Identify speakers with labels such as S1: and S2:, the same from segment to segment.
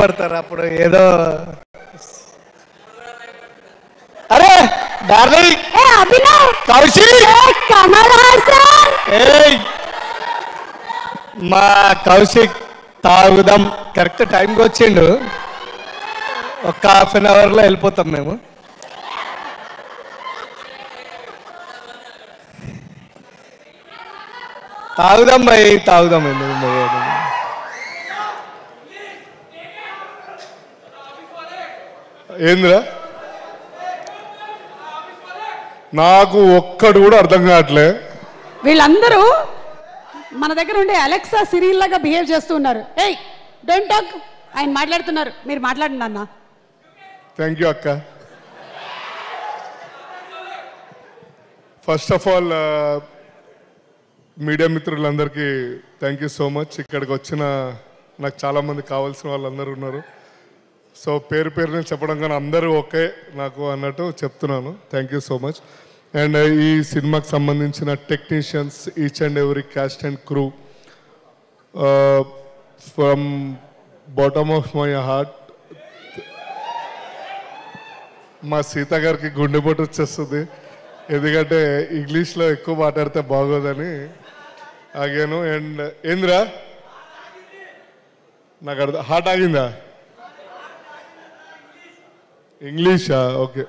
S1: భయపడతారు అప్పుడు ఏదో. అరే డార్లింగ్, కౌశిక్, మా కౌశిక్ తాగుదాం కరెక్ట్ టైంకి వచ్చిండు. ఒక ½ లో వెళ్ళిపోతాం మేము. తాగుదాం భయ్, తాగుదాం.
S2: ఏంద్రా నాకు ఒక్కడు కూడా అర్థం కావట్లే.
S3: వీళ్ళందరూ మన దగ్గర ఉండే అలెక్సా సిరియల్ లాగా బిహేవ్ చేస్తూ ఉన్నారు. ఏయ్ డోంట్ టాక్, ఆయన మాట్లాడుతున్నారు, మీరు మాట్లాడండి అన్న.
S2: థ్యాంక్ యూ అక్క. ఫస్ట్ ఆఫ్ ఆల్ మీడియా మిత్రులందరికీ థ్యాంక్ యూ సో మచ్. ఇక్కడికి వచ్చిన నాకు చాలామంది కావాల్సిన వాళ్ళందరూ ఉన్నారు. సో పేరు నేను చెప్పడం కానీ అందరూ ఓకే నాకు అన్నట్టు చెప్తున్నాను. Thank you so much. And ఈ సినిమాకి సంబంధించిన technicians, each and every caste and crew, from bottom of my heart. మా సీత గారికి గుండెపోటు వచ్చేస్తుంది, ఎందుకంటే ఇంగ్లీష్లో ఎక్కువ మాట్లాడితే బాగోదని ఆగాను. అండ్ ఏంద్రా నాకు అర్థం, హార్ట్ ఆగిందా? ఇంగ్లీషా? ఓకే.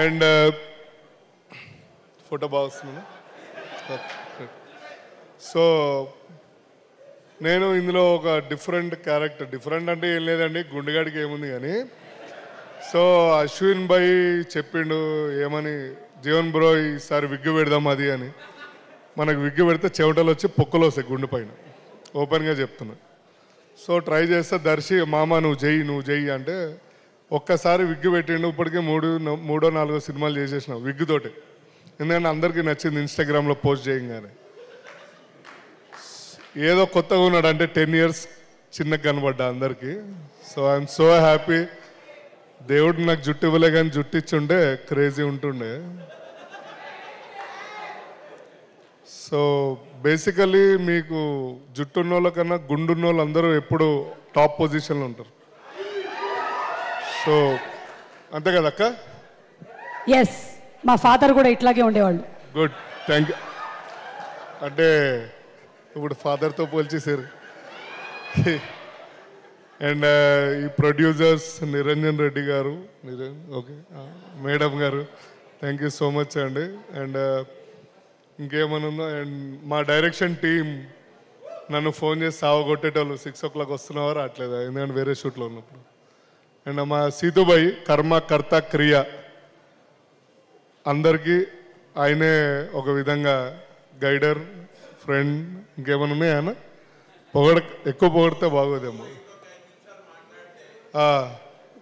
S2: అండ్ ఫోటో బాగా వస్తుందా? సో నేను ఇందులో ఒక డిఫరెంట్ క్యారెక్టర్, డిఫరెంట్ అంటే ఏం లేదండి, గుండెగాడికి ఏముంది కానీ. సో అశ్విన్ భాయ్ చెప్పిండు ఏమని, జీవన్ బ్రో ఈసారి విగ్గు పెడదాం అది అని. మనకు విగ్గు పెడితే చెమటలు వచ్చి పొక్కలు వస్తాయి గుండె పైన, ఓపెన్గా చెప్తున్నా. సో ట్రై చేస్తే దర్శి మామ నువ్వు చెయ్యి అంటే ఒక్కసారి విగ్గు పెట్టిండు. ఇప్పటికే 3-4 సినిమాలు చేసేసిన విగ్గుతోటి, ఎందుకంటే అందరికీ నచ్చింది. ఇన్స్టాగ్రామ్లో పోస్ట్ చేయగానే ఏదో కొత్తగా ఉన్నాడు అంటే 10 years చిన్నగా కనబడ్డా అందరికీ. So I'm so happy. దేవుడు నాకు జుట్టు ఇవ్వలే కానీ జుట్టు ఇచ్చుంటే క్రేజీ ఉంటుండే. సో బేసికలీ మీకు జుట్టు ఉన్న వాళ్ళ కన్నా గుండున్న వాళ్ళు అందరూ ఎప్పుడు టాప్ పొజిషన్లో ఉంటారు. సో అంతే కదా అక్క?
S3: ఎస్, మా ఫాదర్ కూడా ఇట్లాగే ఉండేవాళ్ళు.
S2: Good, thank you. అంటే ఇప్పుడు ఫాదర్తో పోల్చేసారు. అండ్ ఈ ప్రొడ్యూసర్స్ నిరంజన్ రెడ్డి గారు, ఓకే మేడం గారు, థ్యాంక్ యూ సో మచ్ అండి. అండ్ ఇంకేమైనా ఉందో. అండ్ మా డైరెక్షన్ టీమ్ నన్ను ఫోన్ చేసి సావగొట్టేటోళ్ళు, 6 o'clock వస్తున్నావా రావట్లేదు, ఎందుకంటే వేరే షూట్లో ఉన్నప్పుడు. అండ్ మా సీతుబాయి కర్మ కర్త క్రియ అందరికీ ఆయనే ఒక విధంగా గైడర్, ఫ్రెండ్. ఇంకేమైనా ఉన్నాయా అన్న? ఎక్కువ పొగిడితే బాగోదేమో.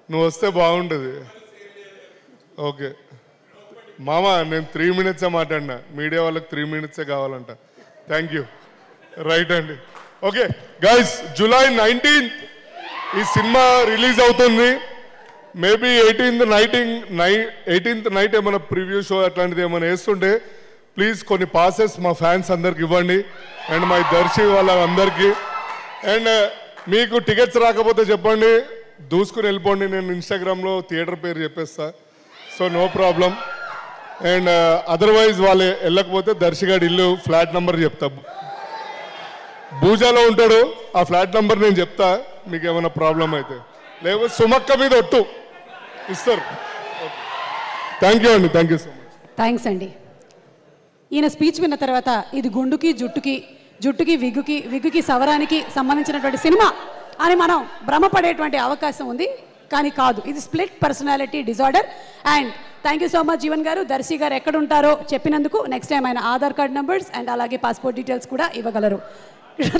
S2: నువ్వు వస్తే బాగుంటుంది. ఓకే మామ, నేను 3 minutes మాట్లాడినా, మీడియా వాళ్ళకి 3 minutes కావాలంట. Thank you. రైట్ అండి. ఓకే గైస్, July 19th ఈ సినిమా రిలీజ్ అవుతుంది. మేబీ 18th నైట్ ఏమైనా ప్రివ్యూ షో అట్లాంటిది ఏమైనా వేస్తుంటే ప్లీజ్ కొన్ని పాసెస్ మా ఫ్యాన్స్ అందరికి ఇవ్వండి, అండ్ మా దర్శి వాళ్ళందరికీ. అండ్ మీకు టికెట్స్ రాకపోతే చెప్పండి, దూసుకుని వెళ్ళిపోండి. నేను ఇన్స్టాగ్రామ్లో థియేటర్ పేరు చెప్పేస్తా, so no problem. And otherwise వాళ్ళు వెళ్ళకపోతే దర్శిగాడి ఇల్లు ఫ్లాట్ నెంబర్ చెప్తా, భూజాలో ఉంటాడు. ఆ ఫ్లాట్ నెంబర్ నేను చెప్తా, మీకు ఏమైనా ప్రాబ్లం అయితే. లేకపోతే సుమక్క మీద ఒట్టు ఇస్తారు. థ్యాంక్ యూ అండి, thank you so much.
S3: Thanks అండి. ఈయన స్పీచ్ విన్న తర్వాత ఇది గుండుకి జుట్టుకి, జుట్టుకి విగ్గుకి సవరానికి సంబంధించినటువంటి సినిమా అని మనం భ్రమపడేటువంటి అవకాశం ఉంది, కానీ కాదు. ఇది split personality disorder. And thank you so much Jeevan గారు. దర్శి గారు ఎక్కడ ఉంటారో చెప్పినందుకు. నెక్స్ట్ టైం ఆయన ఆధార్ కార్డ్ నెంబర్స్ అండ్ అలాగే పాస్పోర్ట్ డీటెయిల్స్ కూడా ఇవ్వగలరు. కృష్ణ